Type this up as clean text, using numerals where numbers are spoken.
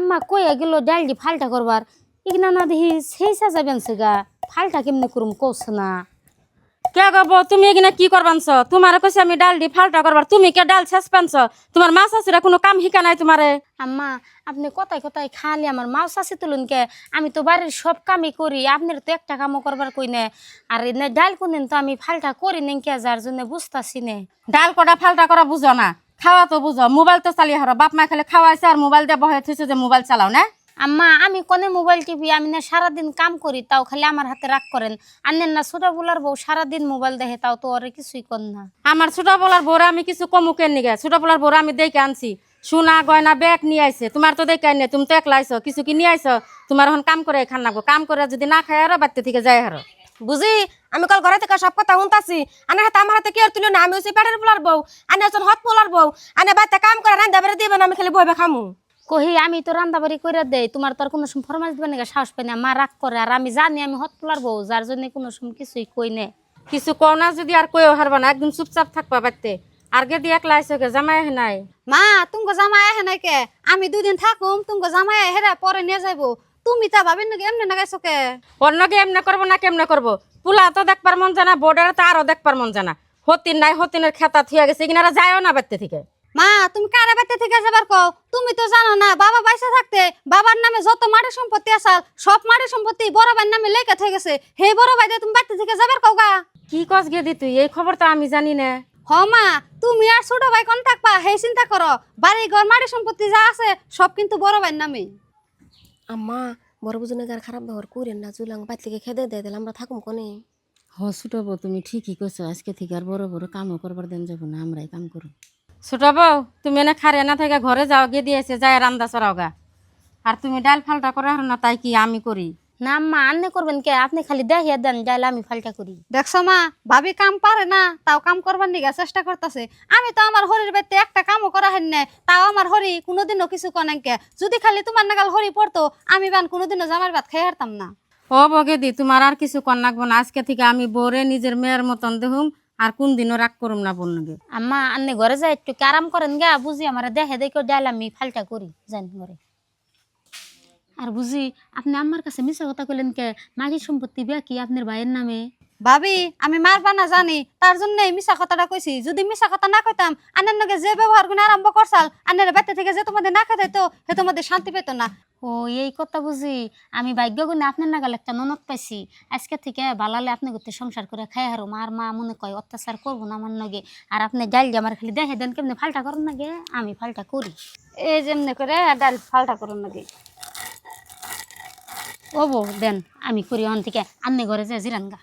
আম্মা কইয়া গেল ডাল দি ফালটা করবার ইগনা না দেখি সেই সাজাবেন গা ফালটা কেমনে করুম কৌছ না। কে গব তুমি এখানে কি করবানছ? তোমার কইছে আমি ডাল দি ফালটা করবার, তুমি কে ডাল শেষ পানছ? তোমার মা শাশুড়া কোনো কাম শিখা নাই তোমারে? আম্মা আপনি কথায় কথায় খালি আমার মাও চাষি তুলুন কে, আমি তো বাড়ির সব কামই করি, আপনার তো একটা কামও করবার কই না। আর এনে ডাল কোনদিন তো আমি ফালটা করি নি কে, যার জন্য বুঝতাছি না। ডাল কটা ফালটা করা বুঝো না, খাওয়া তো বুঝো। মোবাইল তো চালিয়ে হারো, বাপ মা খালি খাওয়াইছে আর মোবাইল দিয়ে বহে থইছে যে মোবাইল চালাও না। আম্মা আমি কোনে মোবাইল টিপি, আমি না সারাদিন কাম করি, তাও খালি আমার হাতে রাগ করেন। আনেন না ছোট বলার বউ সারাদিন মোবাইল দেখে, তাও তো ওরে কিছুই কর না। আমার ছোট বলার বউরে আমি কিছু কমুকের নিগে, ছোট বলার বউরে আমি দেখে আনছি, সোনা গয়না ব্যাগ নিয়ে আইছে। তোমার তো দেখে আইনে, তুমি তো একলা আইছো, কিছু কি নিয়ে আইছো? তোমার এখন কাম করে খান নাগো, কাম করে যদি না খাই আরো বাড়তে থেকে যাই হারো। বুঝি আমি কাল ঘরে থেকে সব কথা শুনতাছি। আনে হাতে আমার হাতে কি আর তুলো না, আমি হচ্ছে পেটের পোলার বউ, আনে হচ্ছেন হত পোলার বউ। আনে বাচ্চা কাম করে রান্না বেড়ে দিবেন, আমি খালি বইবে খামু। কহি আমি তো রান্না বাড়ি করে দেই, তোমার তো আর কোনো সময় ফরমাইশ দিবে না, সাহস পাই না। মা রাগ করে, আর আমি জানি আমি হত পোলার বউ, যার জন্য কোনো সময় কিছুই কই নে। কিছু কও না যদি আর কইও হারবা না, একদম চুপচাপ থাকবা বাড়তে। আর গে দিয়ে একলা আইছো কে, জামাই নাই? মা তুমগো জামাই আহে নাই কে? আমি দুদিন থাকুম, তুমগো জামাই হেরা পরে নিয়ে যাইবো। তুমি তা ভাবেন নাকি এমনি নাগাইছো কে? অন্যকে এমনে করবো না কেমনে করবো? পুলা তো দেখবার মন জানা, বোর্ডারে তো আরো দেখবার মন জানা। হতিন নাই, হতিনের খেতা থুয়া গেছে, কিনারা যায়ও না বাড়তে থেকে। মা তুমি কারে বাড়িতে থেকে যাবার কও? তুমি তো জানো না বাবা বাইসা থাকতে বাবার নামে যত মাটি সম্পত্তি আসাল সব মাটি সম্পত্তি বড় ভাইয়ের নামে লেখা থেকে গেছে। হে বড় ভাই দিয়ে তুমি বাড়িতে থেকে যাবার কও গা? কি কস গে দি তুই? এই খবর তো আমি জানি না। হ মা, তুমি আর ছোট ভাই কোন থাকবা হে চিন্তা করো। বাড়ি ঘর মাটি সম্পত্তি যা আছে সব কিন্তু বড় ভাইয়ের নামে। আম্মা বড় বুঝনে গার খারাপ ব্যবহার করেন না, চুলাং বাদ থেকে খেদে দেয়, তাহলে আমরা থাকুম কোনে? ছোট বউ তুমি ঠিকই কইছো, আজকে থেকে আর বড় বড় কামও করবার দেন যাবো না, আমরাই কাম করো। ছোট বউ তুমি এনে খারে না থেকে ঘরে যাও, গিয়ে দিয়েছে যায় রান্দা চড়াও গা। আর তুমি ডাল ফালটা করে হারো না, তাই কি আমি করি? না আম্মা আন্নে করবেন কে, আপনি খালি দেখিয়া দেন, ডাইলে আমি ফালটা করি। দেখছো মা, ভাবি কাম পারে না তাও কাম করবার নিগা চেষ্টা করতেছে। আমি তো আমার হরির বাড়িতে একটা কামও করা হেন নাই, তাও আমার হরি কোনোদিনও কিছু কনাকে। যদি খালি তোমার নাগাল হরি পড়তো, আমি বান কোনোদিনও জামার ভাত খাই হারতাম না। ও বগেদি তোমার আর কিছু কর নাগবো না, আজকে থেকে আমি বউরে নিজের মেয়ের মতন দেখুম, আর কোন দিনও রাগ করুম না বলনগে। আম্মা আন্নে ঘরে যাই একটু আরাম করেন গা, বুঝি আমার দেখে দেখে ডাইলে আমি ফালটা করি জান ঘরে। আর বুঝি আপনি আমার কাছে মিছা কথা কইলেন কে, মাটির সম্পত্তি বিয়া কি আপনার ভাইয়ের নামে? ভাবি আমি মারবা না জানি, তার জন্য মিশা কথাটা কইছি। যদি মিশা কথা না কইতাম, আনের নাকি যে ব্যবহার গুলো আরম্ভ করছাল, আনের বাড়িতে থেকে যে তোমাদের না খেতে তো হে তোমাদের শান্তি পেতো না। ও এই কথা বুঝি। আমি ভাগ্য গুণে আপনার নাগাল একটা ননদ পাইছি, আজকে থেকে ভালালে আপনি করতে সংসার করে খাই হারো। আর মা মনে কয় অত্যাচার করবো না আমার নগে। আর আপনি ডাল দিয়ে আমার খালি দেখে দেন কেমনি ফালটা করেন নাগে, আমি ফালটা করি। এই যেমনি করে ডাল ফালটা করুন নাকি। ও বউ দেন আমি করি, অন থেকে আন্নে ঘরে যায় জিরান গা।